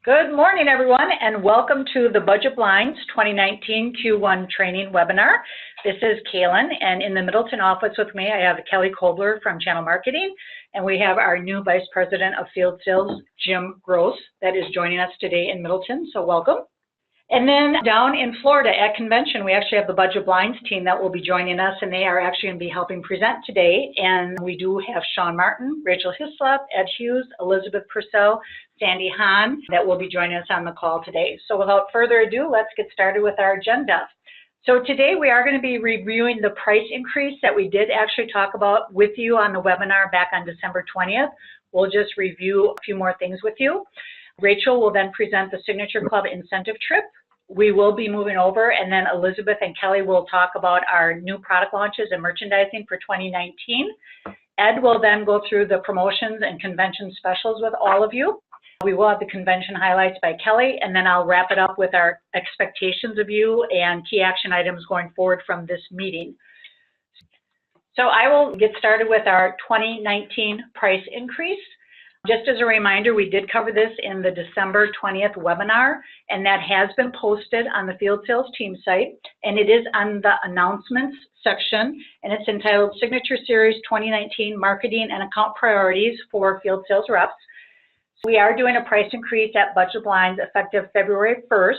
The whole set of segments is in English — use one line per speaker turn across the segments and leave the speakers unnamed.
Good morning, everyone, and welcome to the Budget Blinds 2019 Q1 training webinar. This is Kaylin, and in the Middleton office with me, I have Kelly Kobler from Channel Marketing, and we have our new Vice President of Field Sales, Jim Gross, that is joining us today in Middleton, so welcome. And then down in Florida at convention, we actually have the Budget Blinds team that will be joining us, and they are actually going to be helping present today. And we do have Sean Martin, Rachel Hislop, Ed Hughes, Elizabeth Purcell, Sandy Hahn that will be joining us on the call today. So without further ado, let's get started with our agenda. So today we are going to be reviewing the price increase that we did actually talk about with you on the webinar back on December 20th. We'll just review a few more things with you. Rachel will then present the Signature Club incentive trip. We will be moving over, and then Elizabeth and Kelly will talk about our new product launches and merchandising for 2019. Ed will then go through the promotions and convention specials with all of you. We will have the convention highlights by Kelly, and then I'll wrap it up with our expectations of you and key action items going forward from this meeting. So I will get started with our 2019 price increase. Just as a reminder, we did cover this in the December 20th webinar, and that has been posted on the Field Sales team site, and it is on the announcements section, and it's entitled Signature Series 2019 Marketing and Account Priorities for Field Sales Reps. We are doing a price increase at Budget Blinds effective February 1st.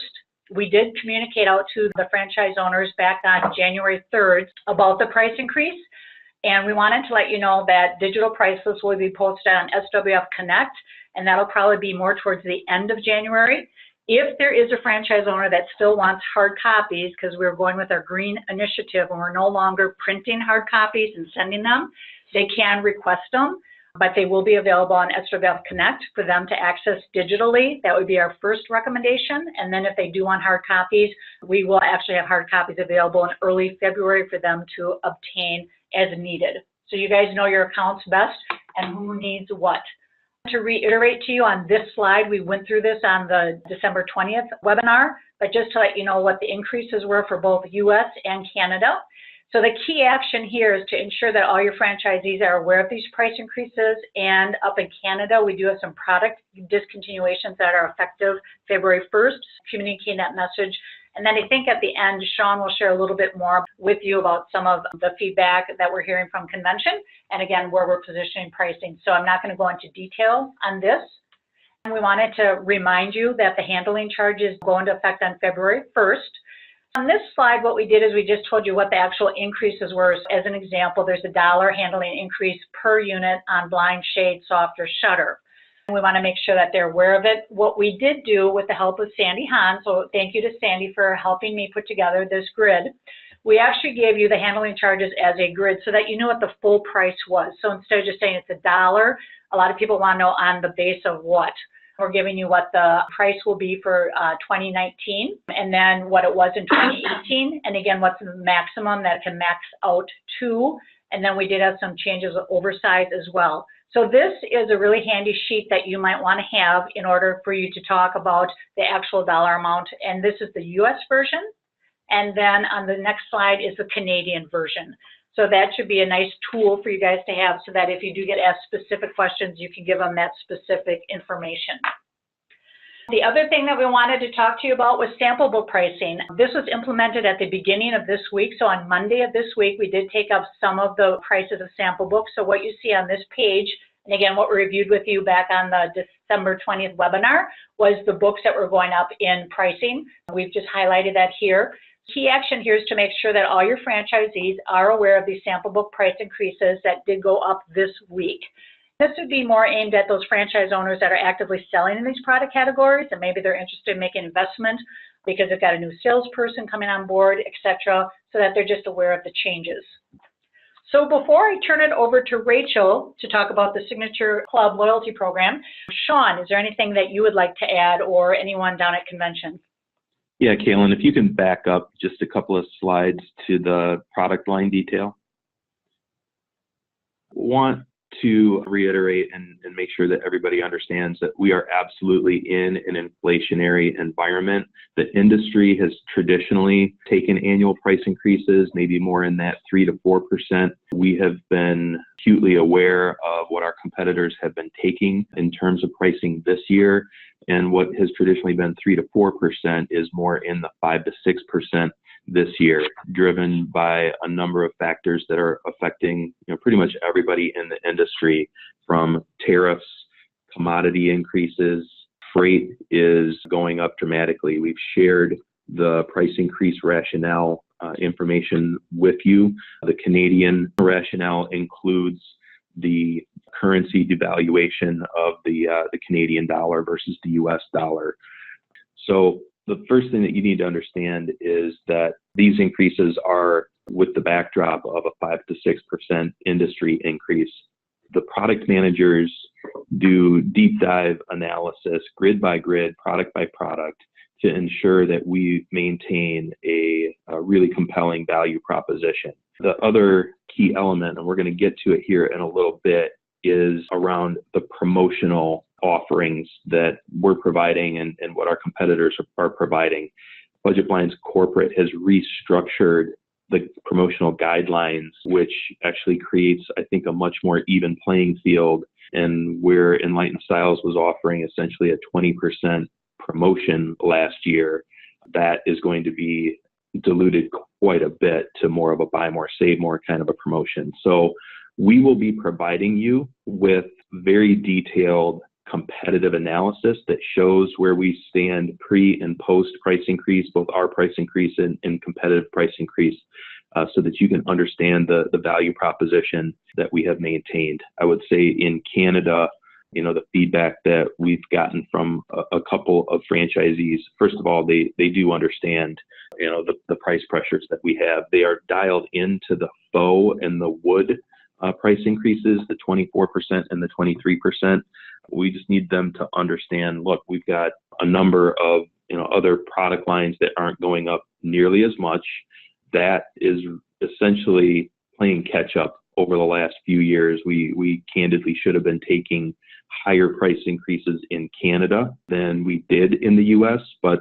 We did communicate out to the franchise owners back on January 3rd about the price increase. And we wanted to let you know that digital price lists will be posted on SWF Connect, and that'll probably be more towards the end of January. If there is a franchise owner that still wants hard copies, because we're going with our green initiative and we're no longer printing hard copies and sending them, they can request them, but they will be available on SWF Connect for them to access digitally. That would be our first recommendation. And then if they do want hard copies, we will actually have hard copies available in early February for them to obtain as needed. So you guys know your accounts best and who needs what. To reiterate to you on this slide, we went through this on the December 20th webinar, but just to let you know what the increases were for both US and Canada. So the key action here is to ensure that all your franchisees are aware of these price increases, and up in Canada, we do have some product discontinuations that are effective February 1st, communicating that message. And then I think at the end, Sean will share a little bit more with you about some of the feedback that we're hearing from convention, and again, where we're positioning pricing. So I'm not going to go into detail on this. And we wanted to remind you that the handling charges go into effect on February 1st. On this slide, what we did is we just told you what the actual increases were. As an example, there's a $1 handling increase per unit on blind, shade, soft, or shutter. We want to make sure that they're aware of it. What we did do with the help of Sandy Hahn, so thank you to Sandy for helping me put together this grid, we actually gave you the handling charges as a grid so that you knew what the full price was. So instead of just saying it's $1, a lot of people want to know on the base of what. We're giving you what the price will be for 2019, and then what it was in 2018, and again, what's the maximum that can max out to, and then we did have some changes of oversize as well. So this is a really handy sheet that you might want to have in order for you to talk about the actual dollar amount, and this is the US version, and then on the next slide is the Canadian version. So that should be a nice tool for you guys to have so that if you do get asked specific questions, you can give them that specific information. The other thing that we wanted to talk to you about was sample book pricing. This was implemented at the beginning of this week. So on Monday of this week, we did take up some of the prices of sample books. So what you see on this page, and again, what we reviewed with you back on the December 20th webinar, was the books that were going up in pricing. We've just highlighted that here. Key action here is to make sure that all your franchisees are aware of these sample book price increases that did go up this week. This would be more aimed at those franchise owners that are actively selling in these product categories, and maybe they're interested in making investment because they've got a new salesperson coming on board, etc., so that they're just aware of the changes. So before I turn it over to Rachel to talk about the Signature Club loyalty program, Sean, is there anything that you would like to add, or anyone down at convention?
Yeah, Kaylin, if you can back up just a couple of slides to the product line detail. Want to reiterate and make sure that everybody understands that we are absolutely in an inflationary environment. The industry has traditionally taken annual price increases, maybe more in that 3 to 4%. We have been acutely aware of what our competitors have been taking in terms of pricing this year, and what has traditionally been 3 to 4% is more in the 5 to 6% this year, driven by a number of factors that are affecting pretty much everybody in the industry, from tariffs, commodity increases. Freight is going up dramatically. We've shared the price increase rationale information with you. The Canadian rationale includes the currency devaluation of the Canadian dollar versus the US dollar. So the first thing that you need to understand is that these increases are with the backdrop of a 5 to 6% industry increase. The product managers do deep dive analysis, grid by grid, product by product, to ensure that we maintain a really compelling value proposition. The other key element, and we're going to get to it here in a little bit, is around the promotional offerings that we're providing and what our competitors are providing. Budget Blinds Corporate has restructured the promotional guidelines, which actually creates, I think, a much more even playing field. And where Enlightened Styles was offering essentially a 20% promotion last year, that is going to be diluted quite a bit to more of a buy more, save more kind of a promotion. So we will be providing you with very detailed competitive analysis that shows where we stand pre and post price increase, both our price increase and competitive price increase, so that you can understand the value proposition that we have maintained. I would say in Canada, the feedback that we've gotten from a couple of franchisees, first of all, they do understand, the price pressures that we have. They are dialed into the faux and the wood price increases, the 24% and the 23%. We just need them to understand, look, we've got a number of other product lines that aren't going up nearly as much. That is essentially playing catch up over the last few years. We candidly should have been taking higher price increases in Canada than we did in the US, but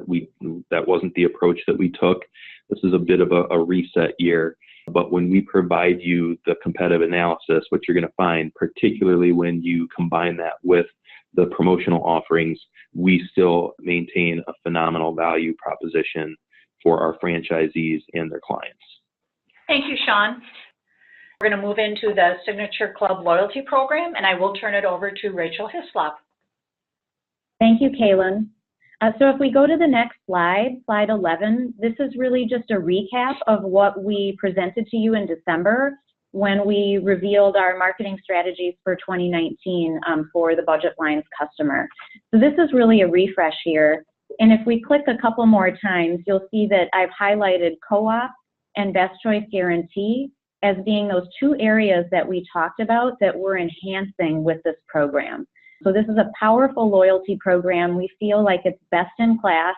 that wasn't the approach that we took. This is a bit of a reset year. But when we provide you the competitive analysis, what you're going to find, particularly when you combine that with the promotional offerings, we still maintain a phenomenal value proposition for our franchisees and their clients.
Thank you, Sean. We're going to move into the Signature Club Loyalty Program, and I will turn it over to Rachel Hislop.
Thank you, Kaylin. So if we go to the next slide, slide 11, this is really just a recap of what we presented to you in December when we revealed our marketing strategies for 2019 for the Budget Blinds customer. So this is really a refresh here. And if we click a couple more times, you'll see that I've highlighted Co-op and Best Choice Guarantee as being those two areas that we talked about that we're enhancing with this program. So this is a powerful loyalty program. We feel like it's best in class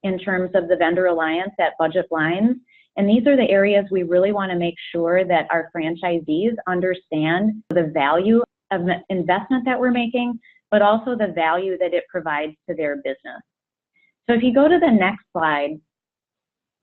in terms of the vendor alliance at Budget Blinds. And these are the areas we really want to make sure that our franchisees understand the value of the investment that we're making, but also the value that it provides to their business. So if you go to the next slide,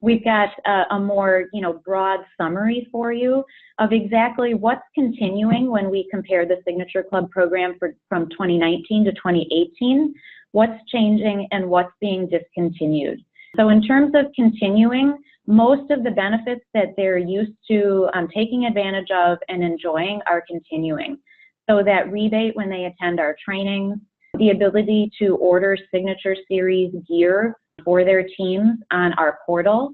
we've got a more broad summary for you of exactly what's continuing when we compare the Signature Club program from 2019 to 2018, what's changing and what's being discontinued. So in terms of continuing, most of the benefits that they're used to taking advantage of and enjoying are continuing. So that rebate when they attend our trainings, the ability to order Signature Series gear for their teams on our portal,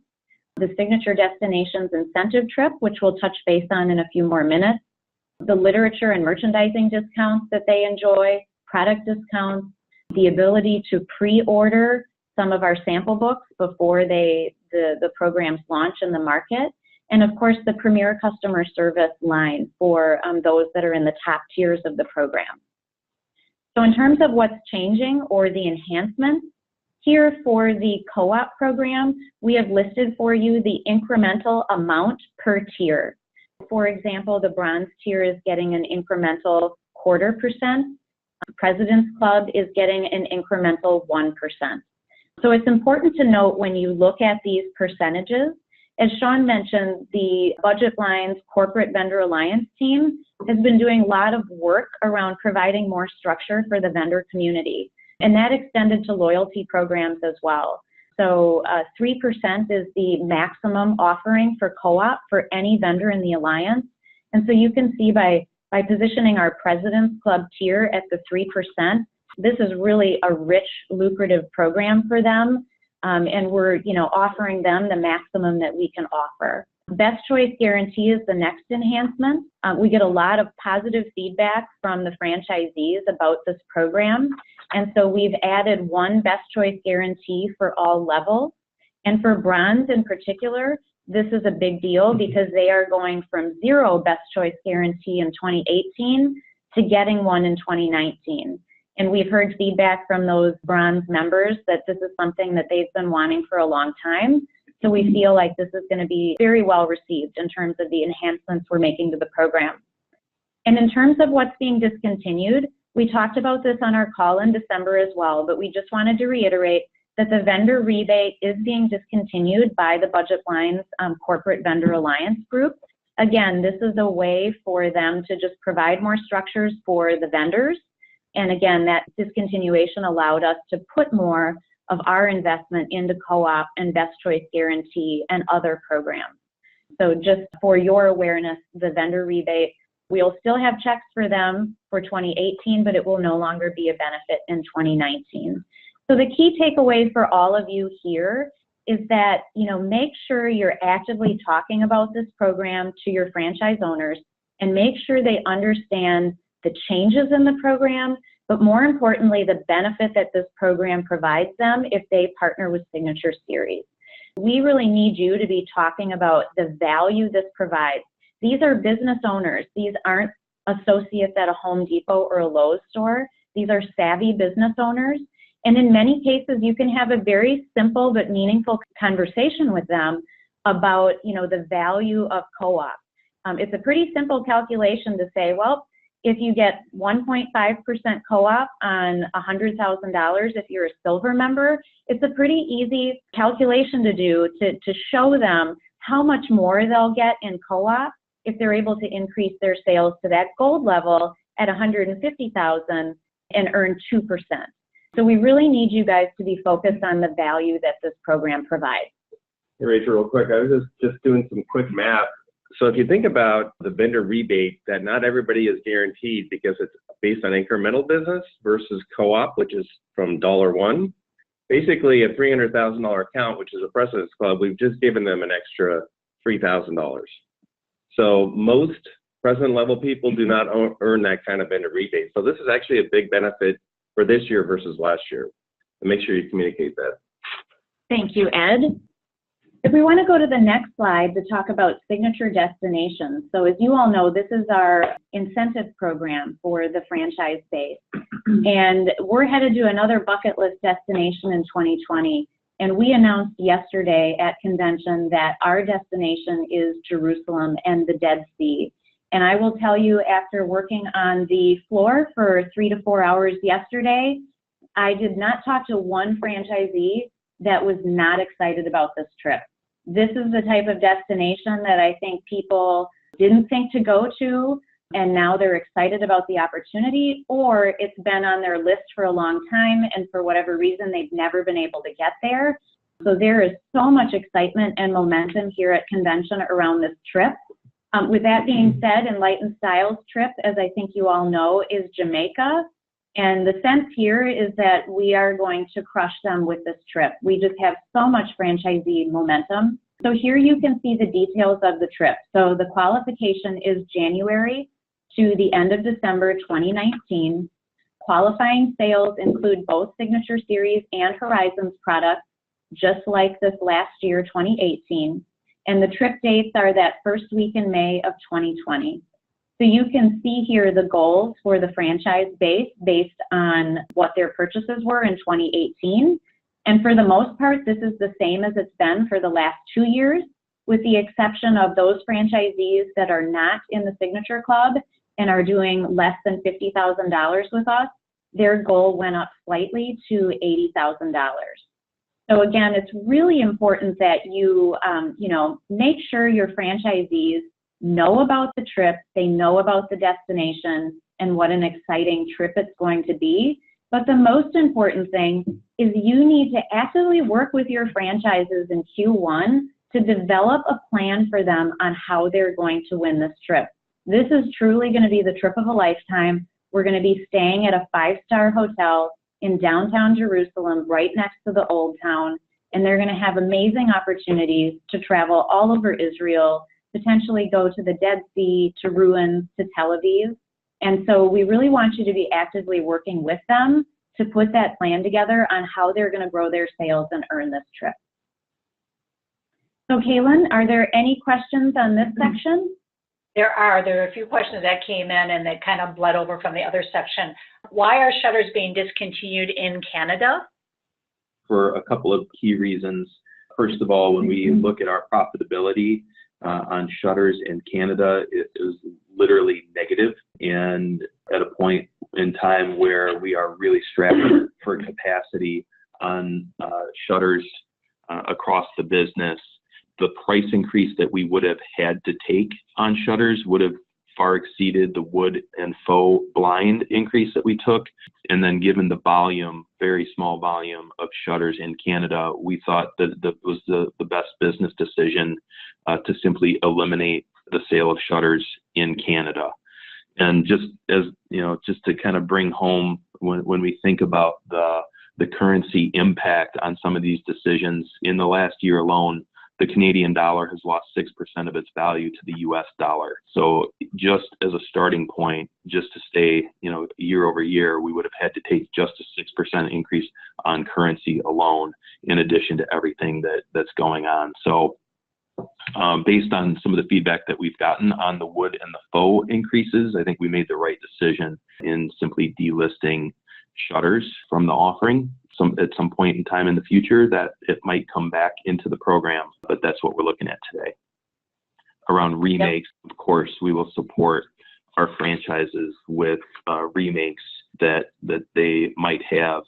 the Signature Destinations incentive trip, which we'll touch base on in a few more minutes, the literature and merchandising discounts that they enjoy, product discounts, the ability to pre-order some of our sample books before the programs launch in the market, and of course the Premier Customer Service line for those that are in the top tiers of the program. So in terms of what's changing or the enhancements, here for the Co-op program, we have listed for you the incremental amount per tier. For example, the bronze tier is getting an incremental 0.25%. President's Club is getting an incremental 1%. So it's important to note when you look at these percentages, as Sean mentioned, the Budget Blinds Corporate Vendor Alliance team has been doing a lot of work around providing more structure for the vendor community, and that extended to loyalty programs as well. So 3% is the maximum offering for co-op for any vendor in the Alliance. And so you can see by positioning our President's Club tier at the 3%, this is really a rich, lucrative program for them. And we're, offering them the maximum that we can offer. Best Choice Guarantee is the next enhancement. We get a lot of positive feedback from the franchisees about this program. And so we've added one Best Choice Guarantee for all levels. And for bronze in particular, this is a big deal because they are going from 0 Best Choice Guarantee in 2018 to getting one in 2019. And we've heard feedback from those bronze members that this is something that they've been wanting for a long time. So we feel like this is going to be very well received in terms of the enhancements we're making to the program. And in terms of what's being discontinued, we talked about this on our call in December as well, but we just wanted to reiterate that the vendor rebate is being discontinued by the Budget Blinds Corporate Vendor Alliance group. Again, this is a way for them to just provide more structures for the vendors. And again, that discontinuation allowed us to put more of our investment into co-op and Best Choice Guarantee and other programs. So just for your awareness, the vendor rebate, we'll still have checks for them for 2018, but it will no longer be a benefit in 2019. So the key takeaway for all of you here is that, make sure you're actively talking about this program to your franchise owners and make sure they understand the changes in the program, but more importantly, the benefit that this program provides them if they partner with Signature Series. We really need you to be talking about the value this provides. These are business owners. These aren't associates at a Home Depot or a Lowe's store. These are savvy business owners. And in many cases, you can have a very simple but meaningful conversation with them about, the value of co-op. It's a pretty simple calculation to say, well, if you get 1.5% co-op on $100,000, if you're a silver member, it's a pretty easy calculation to do to show them how much more they'll get in co-op if they're able to increase their sales to that gold level at $150,000 and earn 2%. So we really need you guys to be focused on the value that this program provides.
Hey, Rachel, real quick, I was just doing some quick math. So if you think about the vendor rebate, that not everybody is guaranteed because it's based on incremental business versus co-op, which is from $1. Basically, a $300,000 account, which is a President's Club, we've just given them an extra $3,000. So most President level people do not earn that kind of vendor rebate. So this is actually a big benefit for this year versus last year. And make sure you communicate that.
Thank you, Ed. If we want to go to the next slide to talk about Signature Destinations. So as you all know, this is our incentive program for the franchise base. And we're headed to another bucket list destination in 2020. And we announced yesterday at convention that our destination is Jerusalem and the Dead Sea. And I will tell you, after working on the floor for 3 to 4 hours yesterday, I did not talk to one franchisee that was not excited about this trip. This is the type of destination that I think people didn't think to go to, and now they're excited about the opportunity, or it's been on their list for a long time, and for whatever reason, they've never been able to get there. So there is so much excitement and momentum here at convention around this trip. With that being said, Enlightened Styles trip, as I think you all know, is Jamaica. And the sense here is that we are going to crush them with this trip. We just have so much franchisee momentum. So here you can see the details of the trip. So the qualification is January to the end of December 2019. Qualifying sales include both Signature Series and Horizons products, just like this last year, 2018. And the trip dates are that first week in May of 2020. So you can see here the goals for the franchise base based on what their purchases were in 2018. And for the most part, this is the same as it's been for the last 2 years. with the exception of those franchisees that are not in the Signature Club and are doing less than $50,000 with us, their goal went up slightly to $80,000. So again, it's really important that you, make sure your franchisees know about the trip, they know about the destination and what an exciting trip it's going to be. But the most important thing is you need to actively work with your franchises in Q1 to develop a plan for them on how they're going to win this trip. This is truly going to be the trip of a lifetime. We're going to be staying at a 5-star hotel in downtown Jerusalem, right next to the Old Town, and they're going to have amazing opportunities to travel all over Israel, potentially go to the Dead Sea, to ruins, to Tel Aviv. And so we really want you to be actively working with them to put that plan together on how they're going to grow their sales and earn this trip. So Kaylin, are there any questions on this section?
There are a few questions that came in and that kind of bled over from the other section. Why are shutters being discontinued in Canada?
For a couple of key reasons. First of all, when we look at our profitability on shutters in Canada, it is literally negative, and at a point in time where we are really strapped for capacity on shutters across the business, the price increase that we would have had to take on shutters would have far exceeded the wood and faux blind increase that we took. And then given the volume, very small volume of shutters in Canada, we thought that that was the best business decision to simply eliminate the sale of shutters in Canada. And just as, just to kind of bring home when we think about the currency impact on some of these decisions, in the last year alone, the Canadian dollar has lost 6% of its value to the US dollar. So just as a starting point, just to stay, year over year, we would have had to take just a 6% increase on currency alone, in addition to everything that's going on. So based on some of the feedback that we've gotten on the wood and the faux increases, I think we made the right decision in simply delisting shutters from the offering. At some point in time in the future that it might come back into the program, but that's what we're looking at today. Around remakes, Of course, we will support our franchises with remakes that they might have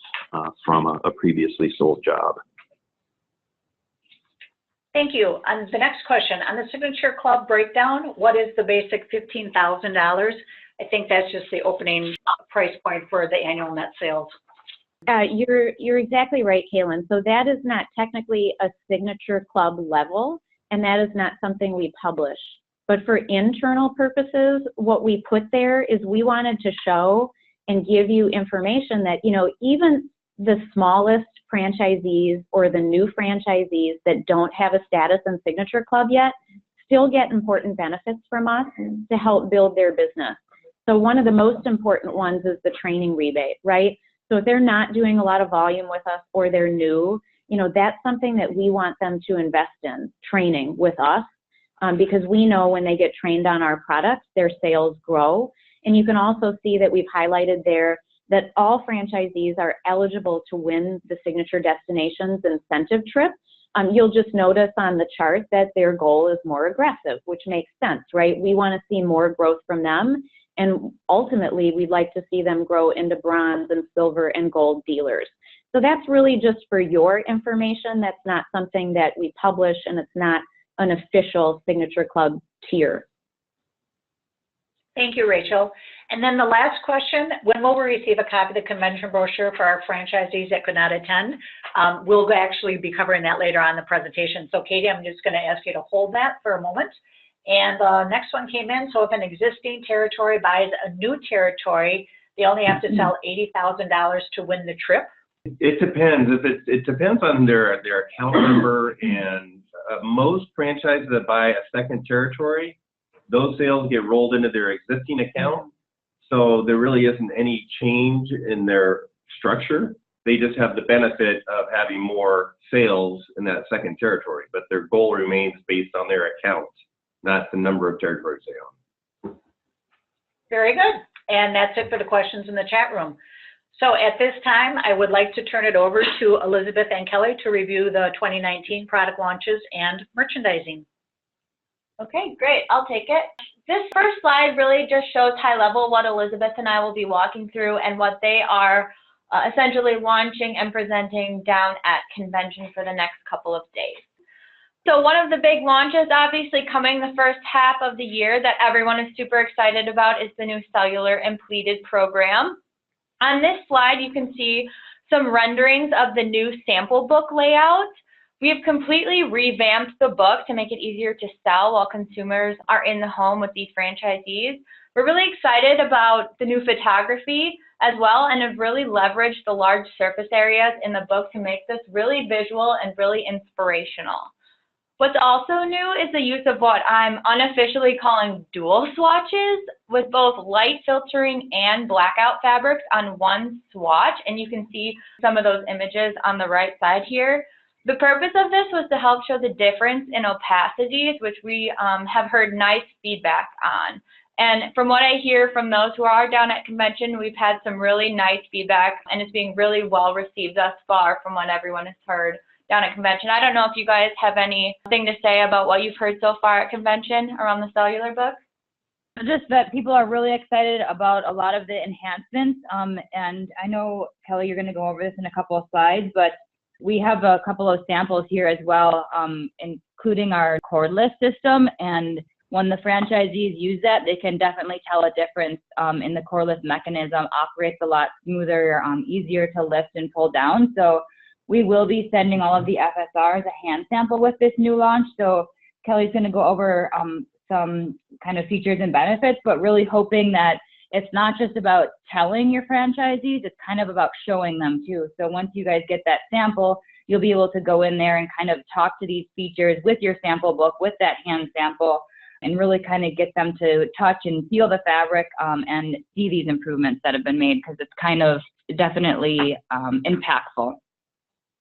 from a previously sold job.
Thank you. On the next question, on the Signature Club breakdown, what is the basic $15,000? I think that's just the opening price point for the annual net sales.
You're exactly right, Kaylin. So that is not technically a Signature Club level, and that is not something we publish. But for internal purposes, what we put there is we wanted to show and give you information that, even the smallest franchisees or the new franchisees that don't have a status in Signature Club yet still get important benefits from us to help build their business. So one of the most important ones is the training rebate, right? So if they're not doing a lot of volume with us or they're new, that's something that we want them to invest in, training with us, because we know when they get trained on our products, their sales grow. And you can also see that we've highlighted there that all franchisees are eligible to win the Signature Destinations incentive trip. You'll just notice on the chart that their goal is more aggressive, which makes sense, right? We want to see more growth from them. And ultimately, we'd like to see them grow into bronze and silver and gold dealers. So that's really just for your information. That's not something that we publish, and it's not an official Signature Club tier.
Thank you, Rachel. And then the last question, when will we receive a copy of the convention brochure for our franchisees that could not attend? We'll actually be covering that later on in the presentation. So Katie, I'm just going to ask you to hold that for a moment. And the next one came in. So if an existing territory buys a new territory, they only have to sell $80,000 to win the trip?
It depends. It depends on their account number, and most franchises that buy a second territory, those sales get rolled into their existing account. So there really isn't any change in their structure. They just have the benefit of having more sales in that second territory, but their goal remains based on their account, not the number of territories they own.
Very good. And that's it for the questions in the chat room. So at this time, I would like to turn it over to Elizabeth and Kelly to review the 2019 product launches and merchandising.
Okay, great. I'll take it. This first slide really just shows high level what Elizabeth and I will be walking through and what they are essentially launching and presenting down at convention for the next couple of days. So one of the big launches obviously coming the first half of the year that everyone is super excited about is the new cellular and pleated program. On this slide, you can see some renderings of the new sample book layout. We have completely revamped the book to make it easier to sell while consumers are in the home with these franchisees. We're really excited about the new photography as well and have really leveraged the large surface areas in the book to make this really visual and really inspirational. What's also new is the use of what I'm unofficially calling dual swatches with both light filtering and blackout fabrics on one swatch, and you can see some of those images on the right side here. The purpose of this was to help show the difference in opacities, which we have heard nice feedback on. And from what I hear from those who are down at convention, we've had some really nice feedback, and it's being really well received thus far from what everyone has heard down at convention. I don't know if you guys have anything to say about what you've heard so far at convention around the cellular book.
Just that people are really excited about a lot of the enhancements. And I know, Kelly, you're going to go over this in a couple of slides, but we have a couple of samples here as well, including our cordless system. And when the franchisees use that, they can definitely tell a difference in the cordless mechanism, operates a lot smoother, easier to lift and pull down. So we will be sending all of the FSRs a hand sample with this new launch. So Kelly's going to go over some kind of features and benefits, but really hoping that it's not just about telling your franchisees, it's kind of about showing them too. So once you guys get that sample, you'll be able to go in there and kind of talk to these features with your sample book, with that hand sample, and really kind of get them to touch and feel the fabric and see these improvements that have been made, because it's kind of definitely impactful.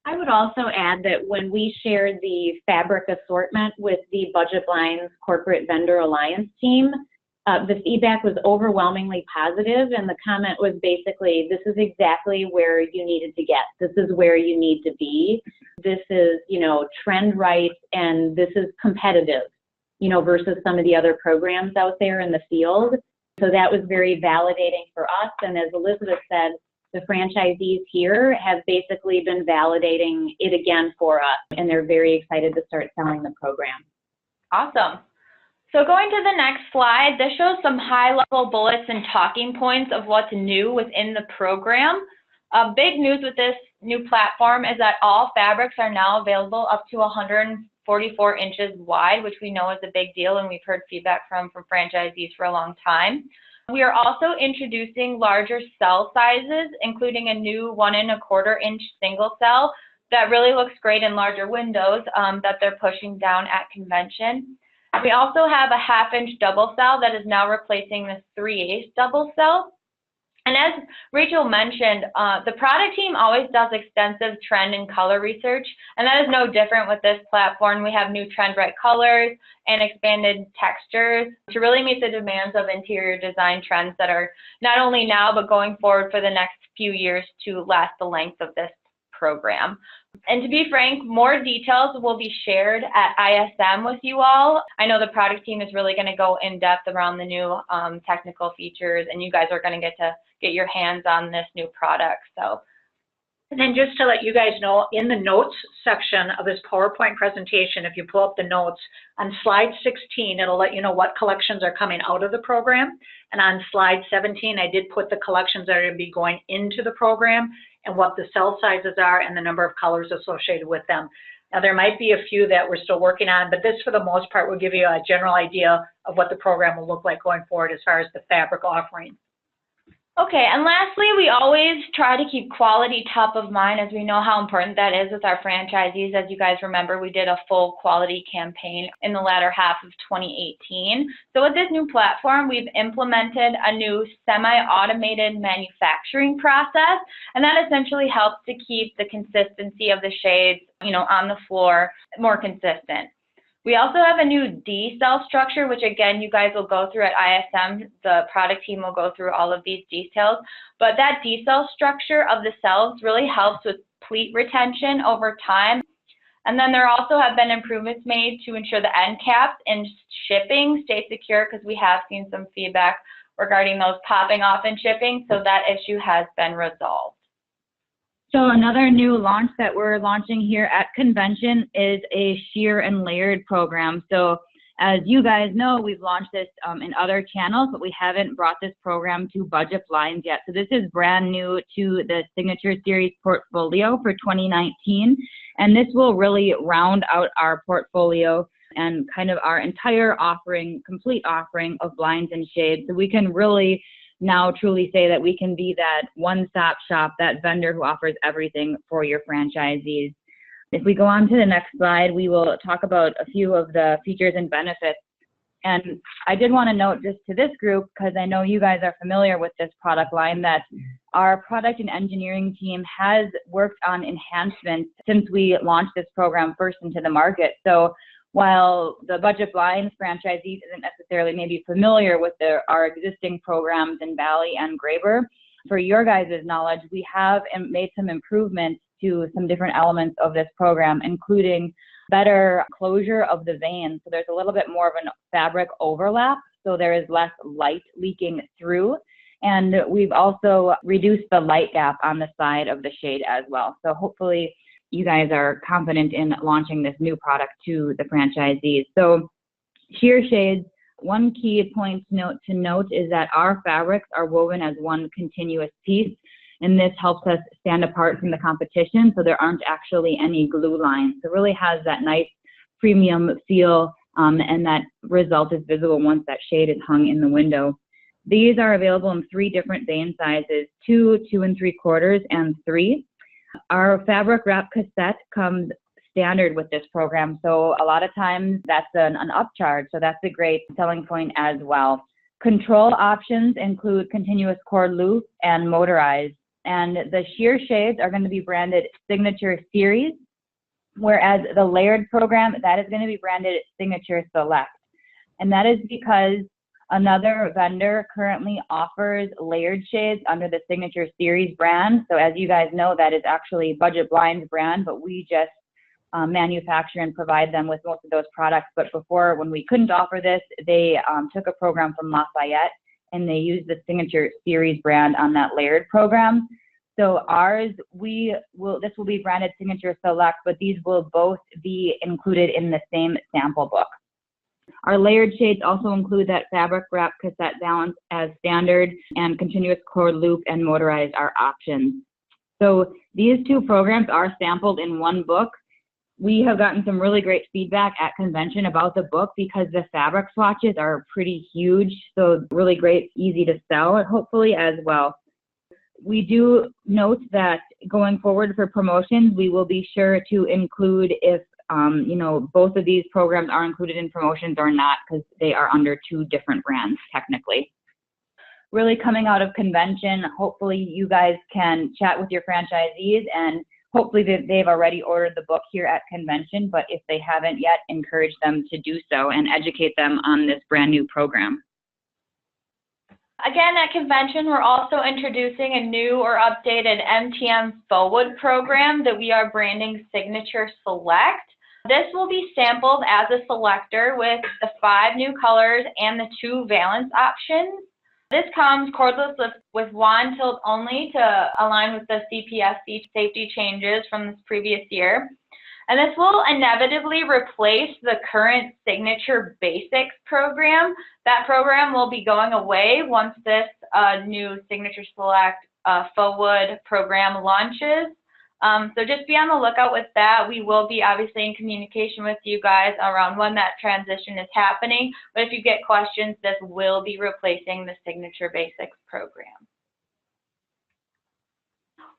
I would also add that when we shared the fabric assortment with the Budget Blinds Corporate Vendor Alliance team, the feedback was overwhelmingly positive, and the comment was basically, this is exactly where you needed to get. This is where you need to be. This is, trend right, and this is competitive, versus some of the other programs out there in the field. So that was very validating for us. And as Elizabeth said, the franchisees here have basically been validating it again for us, and they're very excited to start selling the program.
Awesome. So going to the next slide, this shows some high-level bullets and talking points of what's new within the program. Big news with this new platform is that all fabrics are now available up to 144 inches wide, which we know is a big deal, and we've heard feedback from franchisees for a long time. We are also introducing larger cell sizes, including a new 1 1/4 inch single cell that really looks great in larger windows that they're pushing down at convention. We also have a 1/2 inch double cell that is now replacing the 3/8 double cell. And as Rachel mentioned, the product team always does extensive trend and color research, and that is no different with this platform. We have new trend right colors and expanded textures to really meet the demands of interior design trends that are not only now, but going forward for the next few years to last the length of this program. And to be frank, more details will be shared at ISM with you all. I know the product team is really going to go in depth around the new technical features, and you guys are going to get your hands on this new product. So,
and then just to let you guys know, in the notes section of this PowerPoint presentation, if you pull up the notes, on slide 16, it'll let you know what collections are coming out of the program. And on slide 17, I did put the collections that are going to be going into the program and what the cell sizes are and the number of colors associated with them. Now, there might be a few that we're still working on, but this, for the most part, will give you a general idea of what the program will look like going forward as far as the fabric offering.
okay, and lastly, we always try to keep quality top of mind, as we know how important that is with our franchisees. As you guys remember, we did a full quality campaign in the latter half of 2018. So with this new platform, we've implemented a new semi-automated manufacturing process, and that essentially helps to keep the consistency of the shades, on the floor more consistent. We also have a new D-cell structure, which again, you guys will go through at ISM. The product team will go through all of these details. But that D-cell structure of the cells really helps with pleat retention over time. And then there also have been improvements made to ensure the end caps and shipping stay secure, because we have seen some feedback regarding those popping off in shipping, so that issue has been resolved.
So another new launch that we're launching here at convention is a sheer and layered program. So as you guys know, we've launched this in other channels, but we haven't brought this program to Budget Blinds yet. So this is brand new to the Signature Series portfolio for 2019. And this will really round out our portfolio and kind of our entire offering, complete offering of blinds and shades. So we can really now truly say that we can be that one-stop shop, that vendor who offers everything for your franchisees. If we go on to the next slide, we will talk about a few of the features and benefits. And I did want to note just to this group, because I know you guys are familiar with this product line, that our product and engineering team has worked on enhancements since we launched this program first into the market. So while the Budget Blinds franchisees isn't necessarily maybe familiar with our existing programs in Bali and Graber, for your guys' knowledge, we have made some improvements to some different elements of this program, including better closure of the veins. So there's a little bit more of a fabric overlap, so there is less light leaking through. And we've also reduced the light gap on the side of the shade as well. So hopefully you guys are confident in launching this new product to the franchisees. So sheer shades, one key point to note is that our fabrics are woven as one continuous piece, and this helps us stand apart from the competition, so there aren't actually any glue lines. So it really has that nice premium feel, and that result is visible once that shade is hung in the window. These are available in 3 different vein sizes, 2, 2 3/4, and 3. Our fabric wrap cassette comes standard with this program, so a lot of times that's an upcharge, so that's a great selling point as well. Control options include continuous cord loop and motorized, and the sheer shades are going to be branded Signature Series, whereas the layered program, that is going to be branded Signature Select. And that is because another vendor currently offers layered shades under the Signature Series brand. So as you guys know, that is actually Budget Blinds brand, but we just manufacture and provide them with most of those products. But before, when we couldn't offer this, they took a program from Lafayette and they used the Signature Series brand on that layered program. So ours, this will be branded Signature Select, but these will both be included in the same sample book. Our layered shades also include that fabric wrap cassette balance as standard, and continuous cord loop and motorized are options. So these 2 programs are sampled in one book. We have gotten some really great feedback at convention about the book because the fabric swatches are pretty huge, so really great, easy to sell, hopefully, as well. We do note that going forward for promotions, we will be sure to include if both of these programs are included in promotions or not, because they are under 2 different brands technically. Really coming out of convention, hopefully you guys can chat with your franchisees, and hopefully they've already ordered the book here at convention, but if they haven't yet, encourage them to do so and educate them on this brand new program.
Again, at convention, we're also introducing a new or updated MTM Forward program that we are branding Signature Select. This will be sampled as a selector with the 5 new colors and the 2 valence options. This comes cordless with wand tilt only to align with the CPSC safety changes from this previous year. And this will inevitably replace the current Signature Basics program. That program will be going away once this new Signature Select Forward program launches. So just be on the lookout with that. We will be obviously in communication with you guys around when that transition is happening. But if you get questions, this will be replacing the Signature Basics program.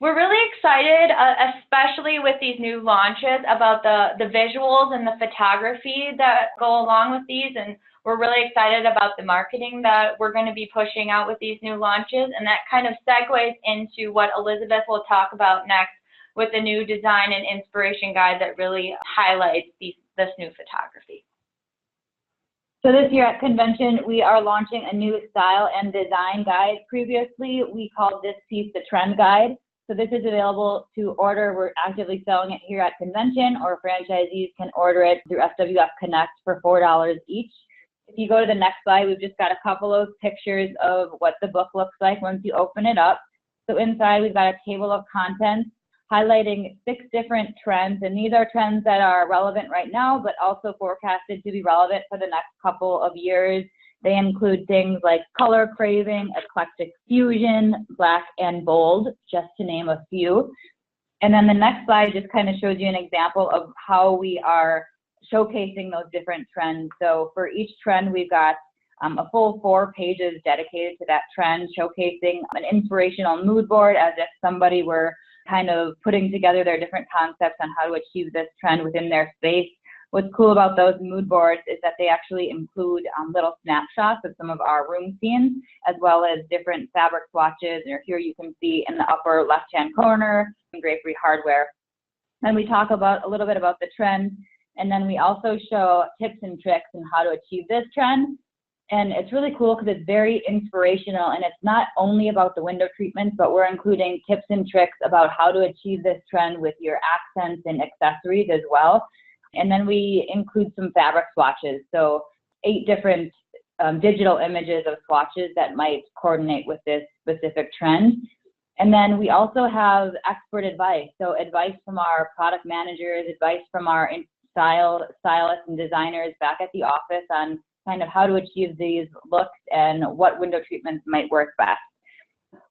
We're really excited, especially with these new launches, about the visuals and the photography that go along with these. And we're really excited about the marketing that we're going to be pushing out with these new launches. And that kind of segues into what Elizabeth will talk about next, with the new design and inspiration guide that really highlights this new photography.
So this year at convention, we are launching a new style and design guide. Previously, we called this piece the trend guide. So this is available to order. We're actively selling it here at convention, or franchisees can order it through SWF Connect for $4 each. If you go to the next slide, we've just got a couple of pictures of what the book looks like once you open it up. So inside, we've got a table of contents highlighting 6 different trends, and these are trends that are relevant right now, but also forecasted to be relevant for the next couple of years. They include things like color craving, eclectic fusion, black and bold, just to name a few. And then the next slide just kind of shows you an example of how we are showcasing those different trends. So for each trend, we've got a full 4 pages dedicated to that trend, showcasing an inspirational mood board as if somebody were kind of putting together their different concepts on how to achieve this trend within their space. What's cool about those mood boards is that they actually include little snapshots of some of our room scenes, as well as different fabric swatches. Or here you can see in the upper left-hand corner, some Grapery hardware. And we talk about a little bit about the trend, and then we also show tips and tricks on how to achieve this trend. And it's really cool because it's very inspirational, and it's not only about the window treatments, but we're including tips and tricks about how to achieve this trend with your accents and accessories as well. And then we include some fabric swatches. So 8 different digital images of swatches that might coordinate with this specific trend. And then we also have expert advice. So advice from our product managers, advice from our stylists and designers back at the office on kind of how to achieve these looks and what window treatments might work best.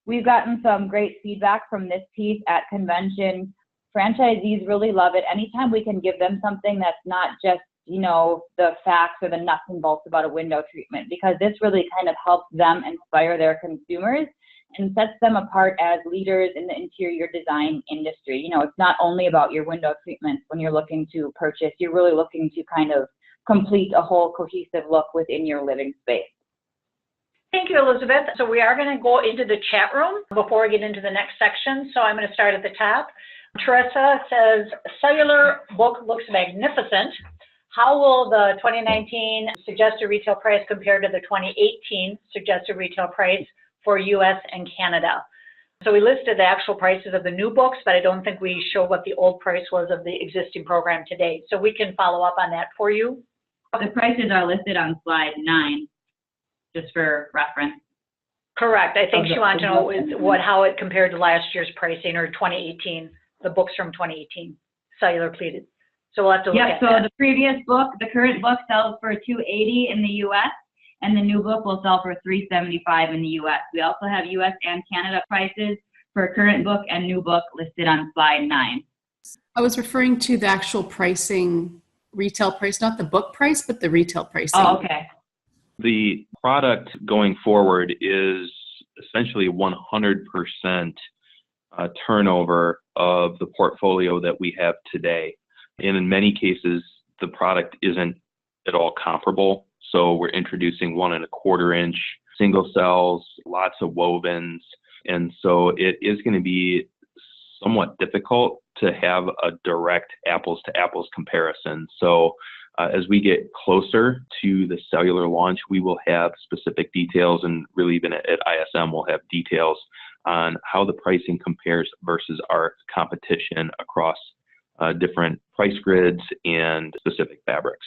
We've gotten some great feedback from this piece at convention. Franchisees really love it. Anytime we can give them something that's not just, you know, the facts or the nuts and bolts about a window treatment, because this really kind of helps them inspire their consumers and sets them apart as leaders in the interior design industry. You know, it's not only about your window treatments when you're looking to purchase, you're really looking to kind of complete a whole cohesive look within your living space.
Thank you, Elizabeth. So we are going to go into the chat room before we get into the next section. So I'm going to start at the top. Teresa says, cellular book looks magnificent. How will the 2019 suggested retail price compare to the 2018 suggested retail price for US and Canada? So we listed the actual prices of the new books, but I don't think we show what the old price was of the existing program today. So we can follow up on that for you.
The prices are listed on slide 9, just for reference.
Correct. I think she wanted to know how it compared to last year's pricing, or 2018, the books from 2018, cellular pleated. So we'll have to look at that.
So the previous book, the current book sells for $280 in the US, and the new book will sell for $375 in the US. We also have US and Canada prices for current book and new book listed on slide 9.
I was referring to the actual pricing, retail price, not the book price, but the retail pricing.
Oh, okay.
The product going forward is essentially 100% turnover of the portfolio that we have today. And in many cases, the product isn't at all comparable. So we're introducing 1 1/4 inch single cells, lots of wovens. And so it is going to be somewhat difficult to have a direct apples to apples comparison. So as we get closer to the cellular launch, we will have specific details, and really even at ISM we'll have details on how the pricing compares versus our competition across different price grids and specific fabrics.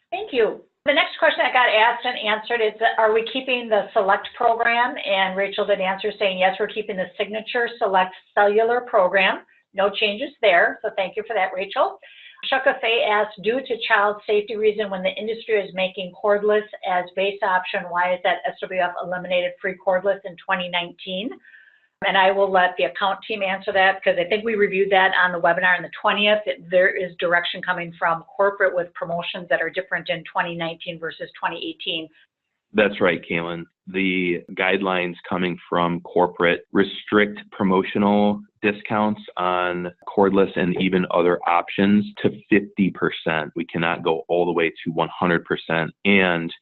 Thank you. The next question I got asked and answered is, are we keeping the Select program? And Rachel did answer saying, yes, we're keeping the Signature Select Cellular program. No changes there. So thank you for that, Rachel. Shuka Faye asked, due to child safety reason, when the industry is making cordless as base option, why is that SWF eliminated free cordless in 2019? And I will let the account team answer that, because I think we reviewed that on the webinar on the 20th. There is direction coming from corporate with promotions that are different in 2019 versus 2018.
That's right, Kaylin. The guidelines coming from corporate restrict promotional discounts on cordless and even other options to 50%. We cannot go all the way to 100%. And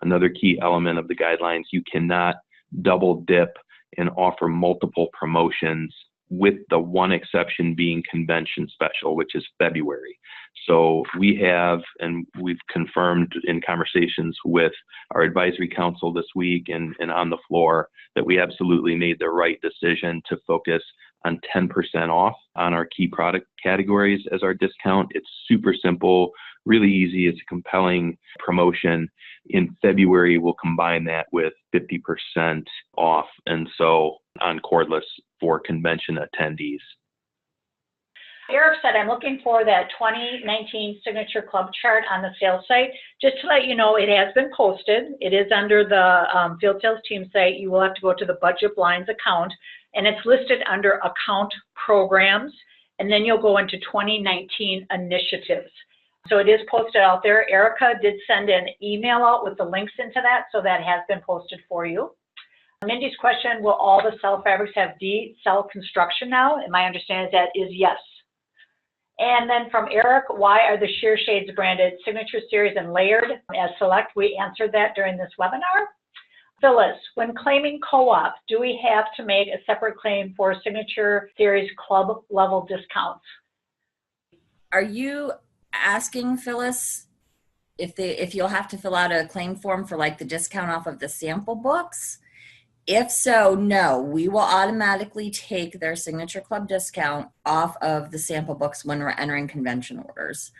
another key element of the guidelines, you cannot double dip and offer multiple promotions, with the one exception being convention special, which is February. So we have, and we've confirmed in conversations with our advisory council this week and on the floor, that we absolutely made the right decision to focus on 10% off on our key product categories as our discount. It's super simple, really easy. It's a compelling promotion. In February, we'll combine that with 50% off, and so on cordless for convention attendees.
Eric said, I'm looking for that 2019 Signature Club chart on the sales site. Just to let you know, it has been posted. It is under the field sales team site. You will have to go to the Budget Blinds account, and it's listed under Account Programs, and then you'll go into 2019 Initiatives. So it is posted out there. Erica did send an email out with the links into that, so that has been posted for you. Mindy's question, will all the cell fabrics have D-cell construction now? And my understanding is that is yes. And then from Eric, why are the sheer shades branded Signature Series and layered as select? We answered that during this webinar. Phyllis, when claiming co-op, do we have to make a separate claim for Signature Series club level discounts?
Are you asking, Phyllis, if you'll have to fill out a claim form for like the discount off of the sample books? If so, no, we will automatically take their Signature Club discount off of the sample books when we're entering convention orders.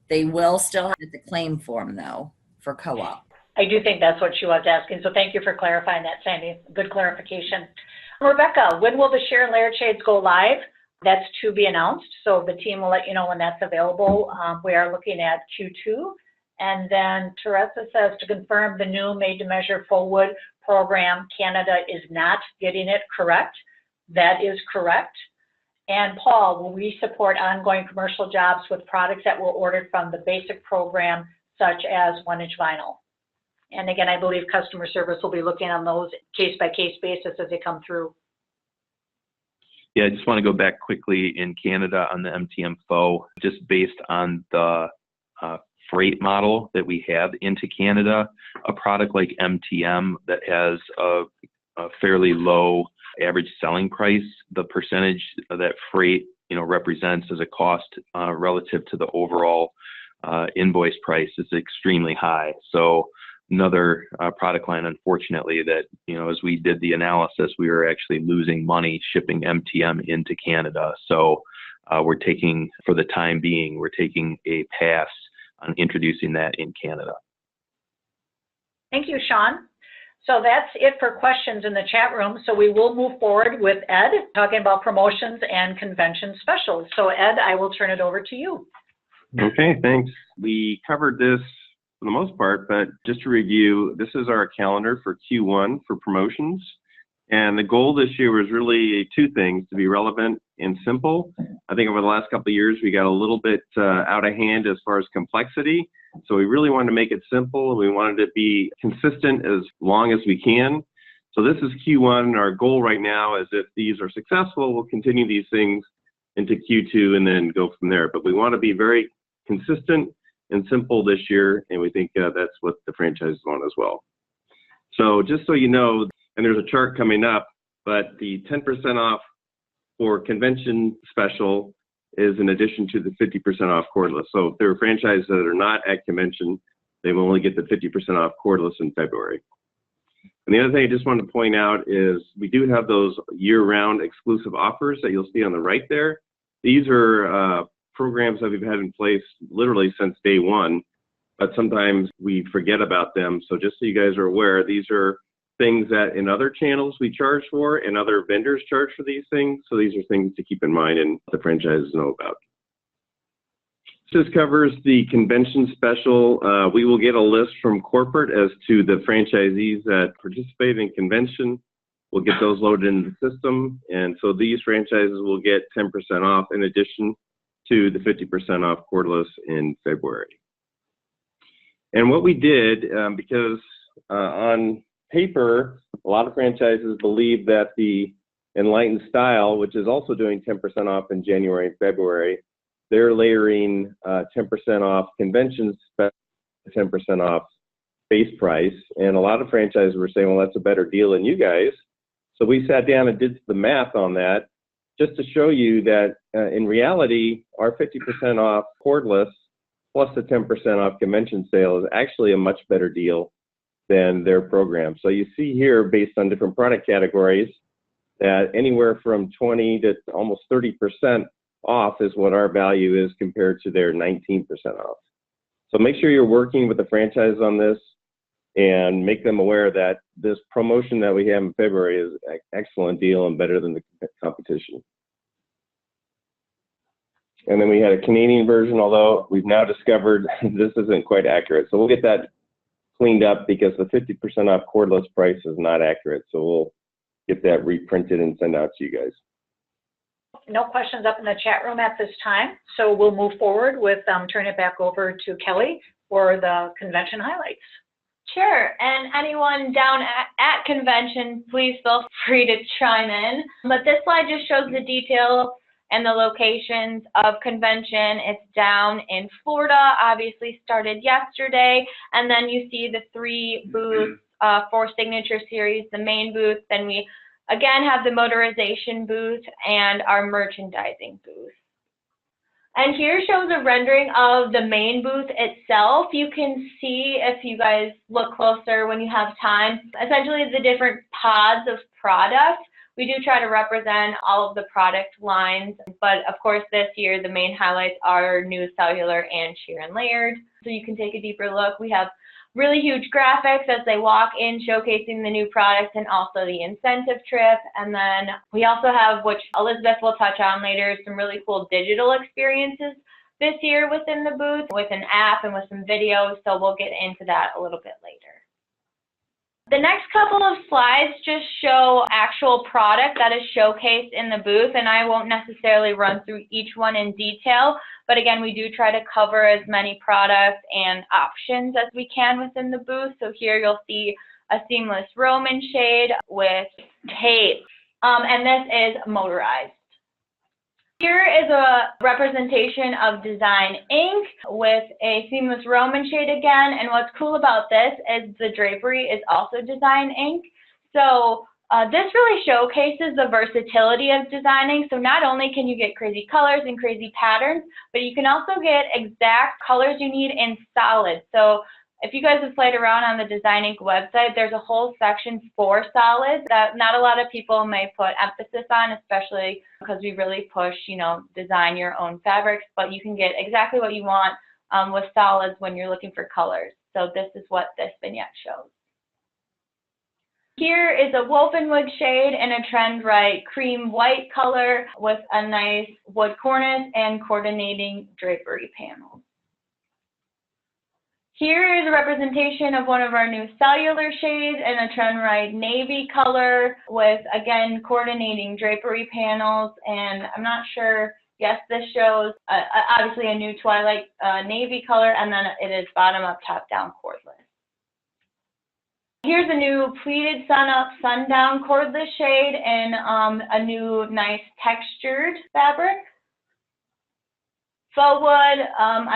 They will still have the claim form though for co-op.
I do think that's what she was asking, so thank you for clarifying that, Sandy. Good clarification. Rebecca, when will the sheer and layered shades go live? That's to be announced, so the team will let you know when that's available. We are looking at Q2. And then Teresa says, to confirm the new made-to-measure full wood program, Canada is not getting it correct. That is correct. And Paul, will we support ongoing commercial jobs with products that were ordered from the basic program, such as 1-inch vinyl? And again, I believe customer service will be looking on those case-by-case basis as they come through.
Yeah, I just want to go back quickly in Canada on the MTM Faux, just based on the freight model that we have into Canada. A product like MTM that has a fairly low average selling price, the percentage of that freight represents as a cost relative to the overall invoice price is extremely high. So another product line, unfortunately, that as we did the analysis, we were actually losing money shipping MTM into Canada. So we're taking, for the time being, we're taking a pass on introducing that in Canada.
Thank you, Sean. So that's it for questions in the chat room. So we will move forward with Ed talking about promotions and convention specials. So Ed, I will turn it over to you.
Okay, thanks. We covered this for the most part, but just to review, this is our calendar for Q1 for promotions. And the goal this year was really two things: to be relevant and simple. I think over the last couple of years, we got a little bit out of hand as far as complexity. So we really wanted to make it simple. We wanted to be consistent as long as we can. So this is Q1. Our goal right now is, if these are successful, we'll continue these things into Q2 and then go from there. But we want to be very consistent and simple this year, and we think that's what the franchises want as well. So just so you know, and there's a chart coming up, but the 10% off for convention special is in addition to the 50% off cordless. So if there are franchises that are not at convention, they will only get the 50% off cordless in February. And the other thing I just wanted to point out is we do have those year-round exclusive offers that you'll see on the right there. These are programs that we've had in place literally since day one, but sometimes we forget about them. So just so you guys are aware, these are things that in other channels we charge for and other vendors charge for these things. So these are things to keep in mind and the franchises know about. This covers the convention special. We will get a list from corporate as to the franchisees that participate in convention. We'll get those loaded in the system. And so these franchises will get 10% off in addition to the 50% off cordless in February. And what we did, because on paper, a lot of franchises believe that the Enlightened Style, which is also doing 10% off in January and February, they're layering 10% off conventions, 10% off base price. And a lot of franchises were saying, well, that's a better deal than you guys. So we sat down and did the math on that just to show you that in reality, our 50% off cordless plus the 10% off convention sale is actually a much better deal than their program. So you see here, based on different product categories, that anywhere from 20 to almost 30% off is what our value is compared to their 19% off. So make sure you're working with the franchise on this and make them aware that this promotion that we have in February is an excellent deal and better than the competition. And then we had a Canadian version, although we've now discovered this isn't quite accurate. So we'll get that cleaned up because the 50% off cordless price is not accurate. So we'll get that reprinted and send out to you guys.
No questions up in the chat room at this time, so we'll move forward with turn it back over to Kelly for the convention highlights.
Sure, and anyone down at convention, please feel free to chime in. But this slide just shows the details and the locations of convention. It's down in Florida, obviously started yesterday, and then you see the 3 booths for Signature Series, the main booth, then we again have the motorization booth and our merchandising booth. And here shows a rendering of the main booth itself. You can see, if you guys look closer when you have time, essentially the different pods of product. We do try to represent all of the product lines, but of course this year the main highlights are new cellular and shear and layered. So you can take a deeper look. We have really huge graphics as they walk in showcasing the new products and also the incentive trip. And then we also have, which Elizabeth will touch on later, some really cool digital experiences this year within the booth with an app and with some videos. So we'll get into that a little bit later. The next couple of slides just show actual product that is showcased in the booth, and I won't necessarily run through each one in detail, but again, we do try to cover as many products and options as we can within the booth. So here you'll see a seamless Roman shade with tape, and this is motorized. Here is a representation of Design Ink with a seamless Roman shade again, and what's cool about this is the drapery is also Design Ink. So this really showcases the versatility of Design Ink. So not only can you get crazy colors and crazy patterns, but you can also get exact colors you need in solid. So if you guys have played around on the Design Ink website, there's a whole section for solids that not a lot of people may put emphasis on, especially because we really push, you know, design your own fabrics, but you can get exactly what you want with solids when you're looking for colors. So this is what this vignette shows. Here is a Wolfenwood shade in a trend right cream white color with a nice wood cornice and coordinating drapery panels. Here is a representation of one of our new cellular shades in a trend right navy color with, again, coordinating drapery panels. And I'm not sure, yes, this shows obviously a new twilight navy color, and then it is bottom up, top down cordless. Here's a new pleated sun up, sundown cordless shade in a new nice textured fabric. Faux wood,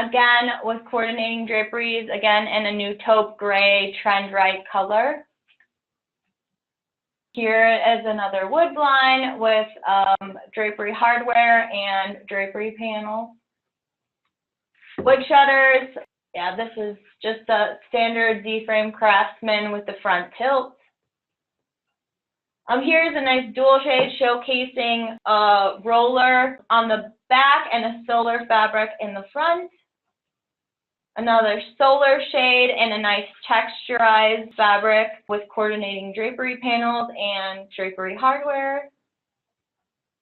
again, with coordinating draperies, again, in a new taupe gray trend right color. Here is another wood blind with drapery hardware and drapery panels. Wood shutters, yeah, this is just a standard Z-frame Craftsman with the front tilt. Here's a nice dual shade showcasing a roller on the back and a solar fabric in the front. Another solar shade and a nice texturized fabric with coordinating drapery panels and drapery hardware.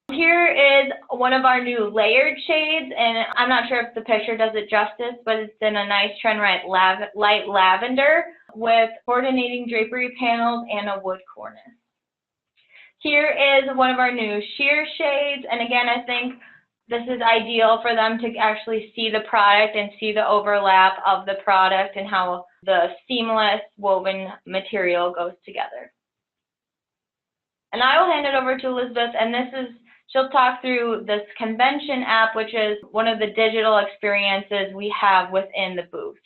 Here is one of our new layered shades, and I'm not sure if the picture does it justice, but it's in a nice trend right light lavender with coordinating drapery panels and a wood cornice. Here is one of our new sheer shades, and again, I think this is ideal for them to actually see the product and see the overlap of the product and how the seamless woven material goes together. And I will hand it over to Elizabeth, and she'll talk through this convention app, which is one of the digital experiences we have within the booth.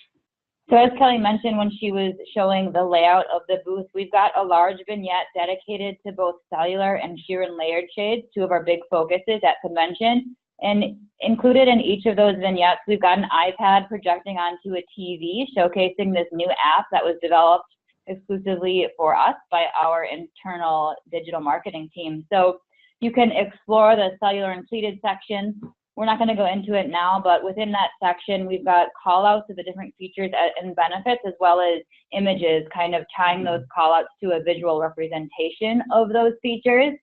So as Kelly mentioned when she was showing the layout of the booth, we've got a large vignette dedicated to both cellular and sheer and layered shades, two of our big focuses at convention. And included in each of those vignettes, we've got an iPad projecting onto a TV showcasing this new app that was developed exclusively for us by our internal digital marketing team. So you can explore the cellular and pleated section. We're not going to go into it now, but within that section, we've got call outs of the different features and benefits, as well as images, kind of tying those call outs to a visual representation of those features.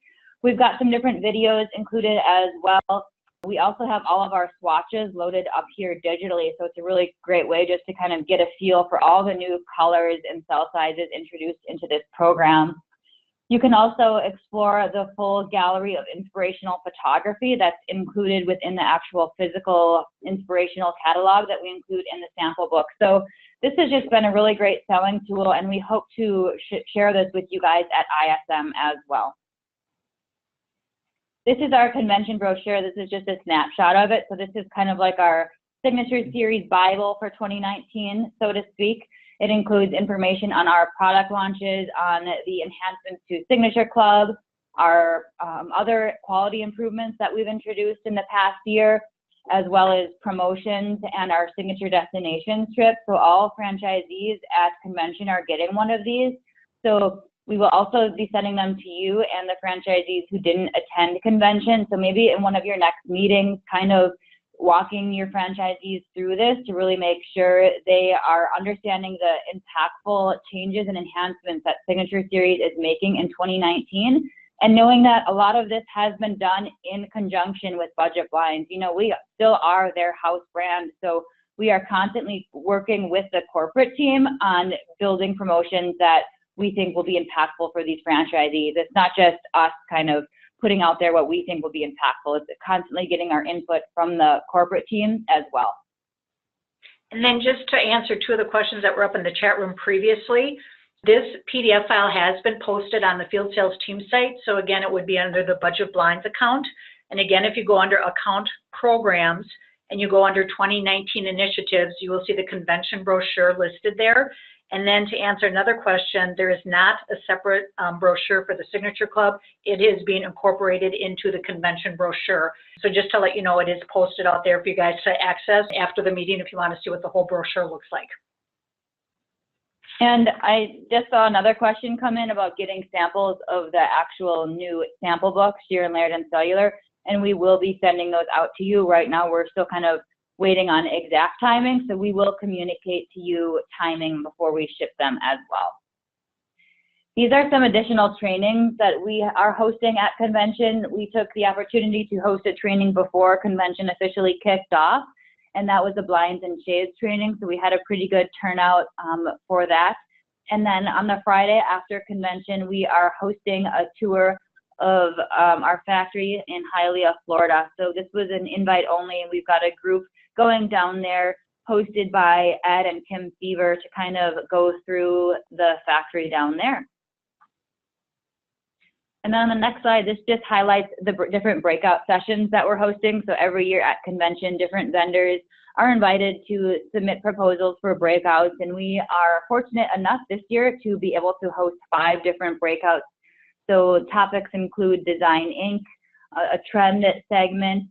We've got some different videos included as well. We also have all of our swatches loaded up here digitally, so it's a really great way just to kind of get a feel for all the new colors and cell sizes introduced into this program. You can also explore the full gallery of inspirational photography that's included within the actual physical inspirational catalog that we include in the sample book. So this has just been a really great selling tool, and we hope to share this with you guys at ISM as well. This is our convention brochure. This is just a snapshot of it. So this is kind of like our Signature Series Bible for 2019, so to speak. It includes information on our product launches, on the enhancements to Signature Club, our other quality improvements that we've introduced in the past year, as well as promotions and our Signature Destinations trip. So all franchisees at convention are getting one of these. So we will also be sending them to you and the franchisees who didn't attend convention. So maybe in one of your next meetings, kind of walking your franchisees through this to really make sure they are understanding the impactful changes and enhancements that Signature Series is making in 2019, and knowing that a lot of this has been done in conjunction with Budget Blinds. You know, we still are their house brand, so we are constantly working with the corporate team on building promotions that we think will be impactful for these franchisees. It's not just us kind of putting out there what we think will be impactful. It's constantly getting our input from the corporate team as well.
And then just to answer two of the questions that were up in the chat room previously, this PDF file has been posted on the Field Sales Team site. So again, it would be under the Budget Blinds account. And again, if you go under Account Programs and you go under 2019 Initiatives, you will see the convention brochure listed there. And then to answer another question, there is not a separate brochure for the Signature Club. It is being incorporated into the convention brochure. So just to let you know, it is posted out there for you guys to access after the meeting if you want to see what the whole brochure looks like.
And I just saw another question come in about getting samples of the actual new sample books, Shear and Laird and Cellular, and we will be sending those out to you. Right now, we're still kind of waiting on exact timing, so we will communicate to you timing before we ship them as well. These are some additional trainings that we are hosting at convention. We took the opportunity to host a training before convention officially kicked off, and that was the Blinds and Shades training, so we had a pretty good turnout for that. And then on the Friday after convention, we are hosting a tour of our factory in Hialeah, Florida. So this was an invite only, and we've got a group going down there hosted by Ed and Kim Fever to kind of go through the factory down there. And then on the next slide, this just highlights the different breakout sessions that we're hosting. So every year at convention, different vendors are invited to submit proposals for breakouts. And we are fortunate enough this year to be able to host 5 different breakouts. So topics include Design Inc., a trend segment,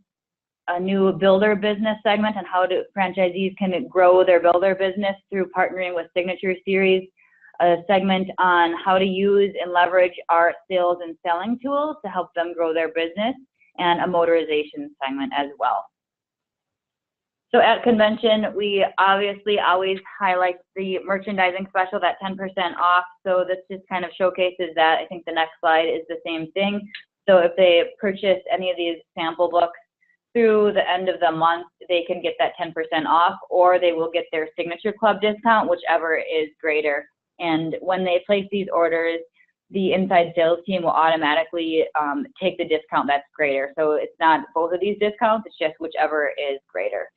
a new builder business segment, and how franchisees can grow their builder business through partnering with Signature Series, a segment on how to use and leverage our sales and selling tools to help them grow their business, and a motorization segment as well. So at convention, we obviously always highlight the merchandising special, that 10% off. So this just kind of showcases that. I think the next slide is the same thing. So if they purchase any of these sample books through the end of the month, they can get that 10% off, or they will get their Signature Club discount, whichever is greater. And when they place these orders, the inside sales team will automatically take the discount that's greater. So it's not both of these discounts, it's just whichever is greater.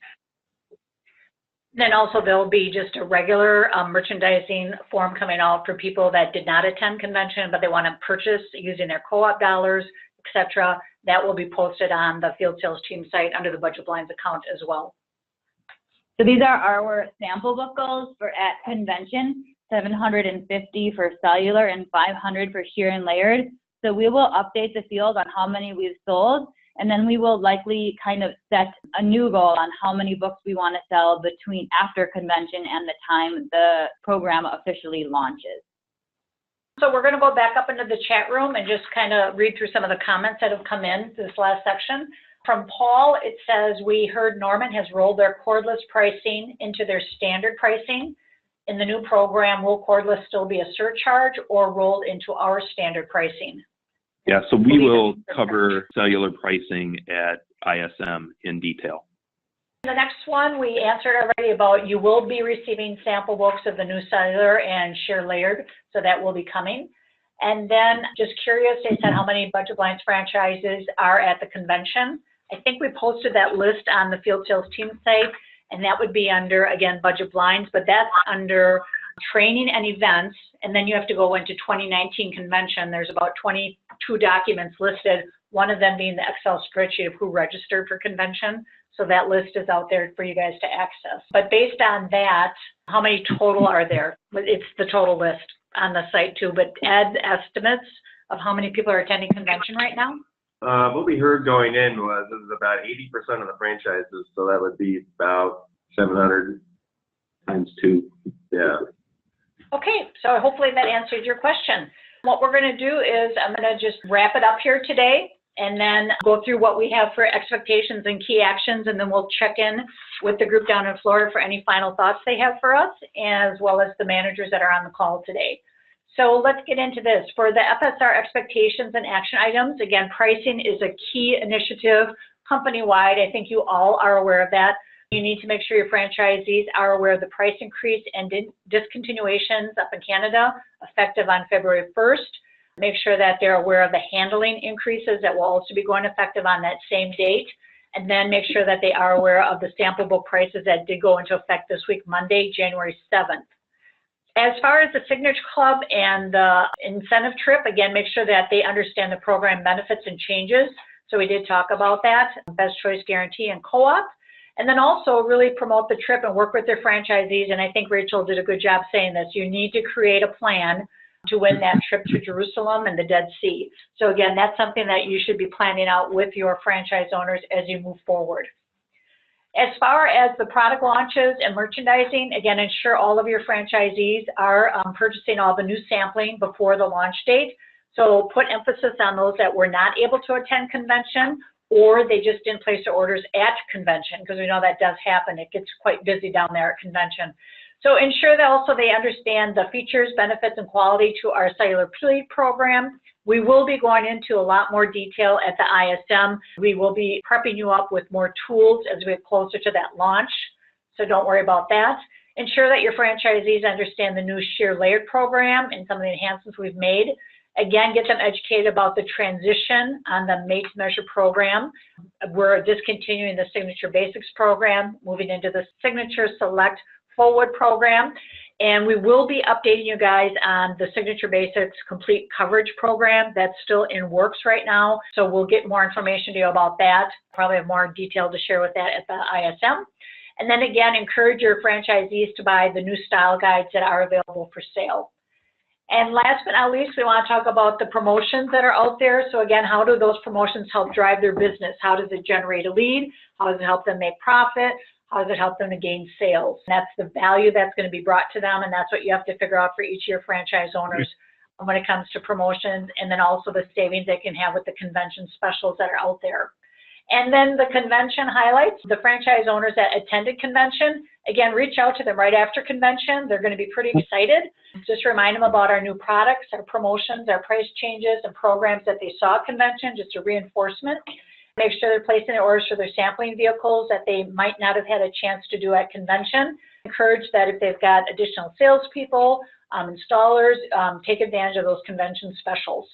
Then also there'll be just a regular merchandising form coming out for people that did not attend convention, but they want to purchase using their co-op dollars, etc. That will be posted on the Field Sales Team site under the Budget Blinds account as well.
So these are our sample book goals for at convention, 750 for cellular and 500 for Shear and Laird. So we will update the field on how many we've sold, and then we will likely kind of set a new goal on how many books we want to sell between after convention and the time the program officially launches.
So we're going to go back up into the chat room and just kind of read through some of the comments that have come in this last section. From Paul, it says, we heard Norman has rolled their cordless pricing into their standard pricing. In the new program, will cordless still be a surcharge or rolled into our standard pricing?
Yeah, so we will cover cellular pricing at ISM in detail.
The next one we answered already about you will be receiving sample books of the new cellular and share layered, so that will be coming. And then just curious, they said how many Budget Blinds franchises are at the convention. I think we posted that list on the field sales team site, and that would be under, again, Budget Blinds, but that's under training and events. And then you have to go into 2019 convention. There's about 22 documents listed, one of them being the Excel spreadsheet of who registered for convention. So that list is out there for you guys to access. But based on that, how many total are there? It's the total list on the site too, but add estimates of how many people are attending convention right now?
What we heard going in was it was about 80% of the franchises, so that would be about 700
times 2.
Yeah.
Okay, so hopefully that answered your question. What we're going to do is I'm going to just wrap it up here today and then go through what we have for expectations and key actions, and then we'll check in with the group down in Florida for any final thoughts they have for us, as well as the managers that are on the call today. So let's get into this. For the FSR expectations and action items, again, pricing is a key initiative company-wide. I think you all are aware of that. You need to make sure your franchisees are aware of the price increase and discontinuations up in Canada, effective on February 1st. Make sure that they're aware of the handling increases that will also be going effective on that same date. And then make sure that they are aware of the sample book prices that did go into effect this week, Monday, January 7th. As far as the Signature Club and the incentive trip, again, make sure that they understand the program benefits and changes. So we did talk about that, Best Choice Guarantee and Co-op. And then also really promote the trip and work with their franchisees. And I think Rachel did a good job saying this. You need to create a plan to win that trip to Jerusalem and the Dead Sea. So again, that's something that you should be planning out with your franchise owners as you move forward. As far as the product launches and merchandising, again, ensure all of your franchisees are purchasing all the new sampling before the launch date. So put emphasis on those that were not able to attend convention, or they just didn't place their orders at convention, because we know that does happen. It gets quite busy down there at convention. So ensure that also they understand the features, benefits, and quality to our cellular fleet program. We will be going into a lot more detail at the ISM. We will be prepping you up with more tools as we get closer to that launch, so don't worry about that. Ensure that your franchisees understand the new Share Layered program and some of the enhancements we've made. Again, get them educated about the transition on the Made to Measure program. We're discontinuing the Signature Basics program, moving into the Signature Select Forward program. And we will be updating you guys on the Signature Basics Complete Coverage program. That's still in works right now. So we'll get more information to you about that. Probably have more detail to share with that at the ISM. And then again, encourage your franchisees to buy the new style guides that are available for sale. And last but not least, we want to talk about the promotions that are out there. So again, how do those promotions help drive their business? How does it generate a lead? How does it help them make profit? How does it help them to gain sales? And that's the value that's going to be brought to them, and that's what you have to figure out for each of your franchise owners when it comes to promotions, and then also the savings they can have with the convention specials that are out there. And then the convention highlights, the franchise owners that attended convention, again, reach out to them right after convention. They're going to be pretty excited. Just remind them about our new products, our promotions, our price changes, and programs that they saw at convention, just a reinforcement. Make sure they're placing their orders for their sampling vehicles that they might not have had a chance to do at convention. Encourage that if they've got additional salespeople, installers, take advantage of those convention specials.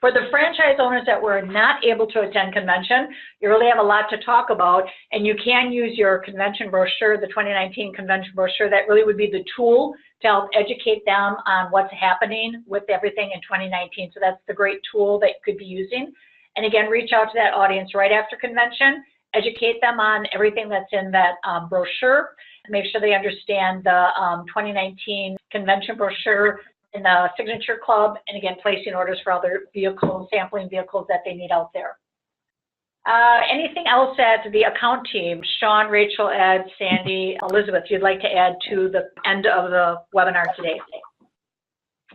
For the franchise owners that were not able to attend convention, you really have a lot to talk about, and you can use your convention brochure, the 2019 convention brochure. That really would be the tool to help educate them on what's happening with everything in 2019. So that's the great tool that you could be using. And again, reach out to that audience right after convention, educate them on everything that's in that brochure, make sure they understand the 2019 convention brochure in the Signature Club, and again, placing orders for other vehicles, sampling vehicles that they need out there. Anything else at the account team? Sean, Rachel, Ed, Sandy, Elizabeth, you'd like to add to the end of the webinar today?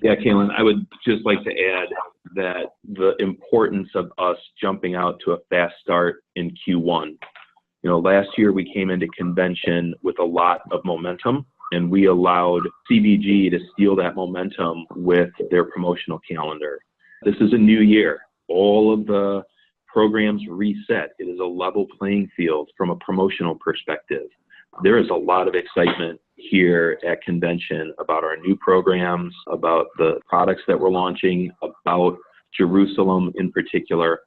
Yeah, Kaylin, I would just like to add that the importance of us jumping out to a fast start in Q1. You know, last year we came into convention with a lot of momentum, and we allowed CBG to steal that momentum with their promotional calendar. This is a new year. All of the programs reset. It is a level playing field from a promotional perspective. There is a lot of excitement here at convention about our new programs, about the products that we're launching, about Jerusalem in particular.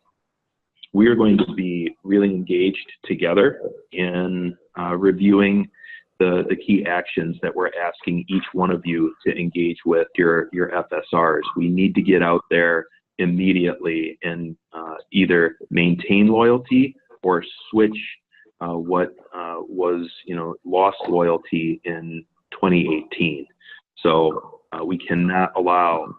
We are going to be really engaged together in reviewing the key actions that we're asking each one of you to engage with your FSRs. We need to get out there immediately and either maintain loyalty or switch what was, lost loyalty in 2018. So we cannot allow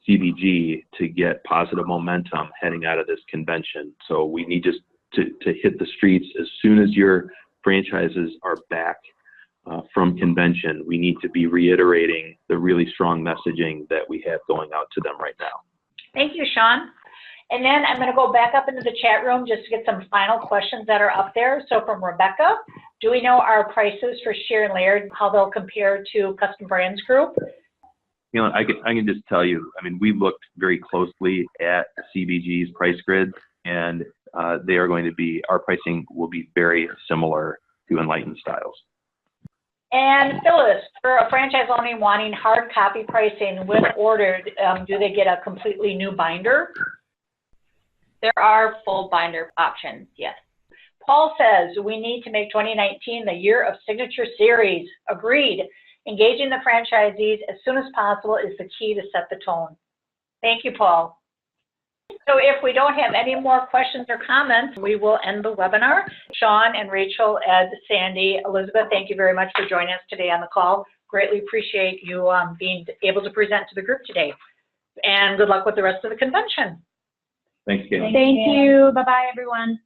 CBG to get positive momentum heading out of this convention. So we need just to hit the streets as soon as your franchises are back from convention. We need to be reiterating the really strong messaging that we have going out to them right now.
Thank you, Sean. And then I'm going to go back up into the chat room just to get some final questions that are up there. So from Rebecca, do we know our prices for Shear and Laird, how they'll compare to Custom Brands Group?
I can just tell you, we looked very closely at CBG's price grid, and they are going to be, our pricing will be very similar to Enlightened Styles.
And Phyllis, for a franchise only wanting hard copy pricing when ordered, do they get a completely new binder?
There are full binder options, yes.
Paul says we need to make 2019 the year of Signature Series. Agreed. Engaging the franchisees as soon as possible is the key to set the tone. Thank you, Paul. So if we don't have any more questions or comments, we will end the webinar. Sean and Rachel, Ed, Sandy, Elizabeth, thank you very much for joining us today on the call. Greatly appreciate you being able to present to the group today. And good luck with the rest of the convention.
Thanks, Kate.
Thank you. Bye-bye, everyone.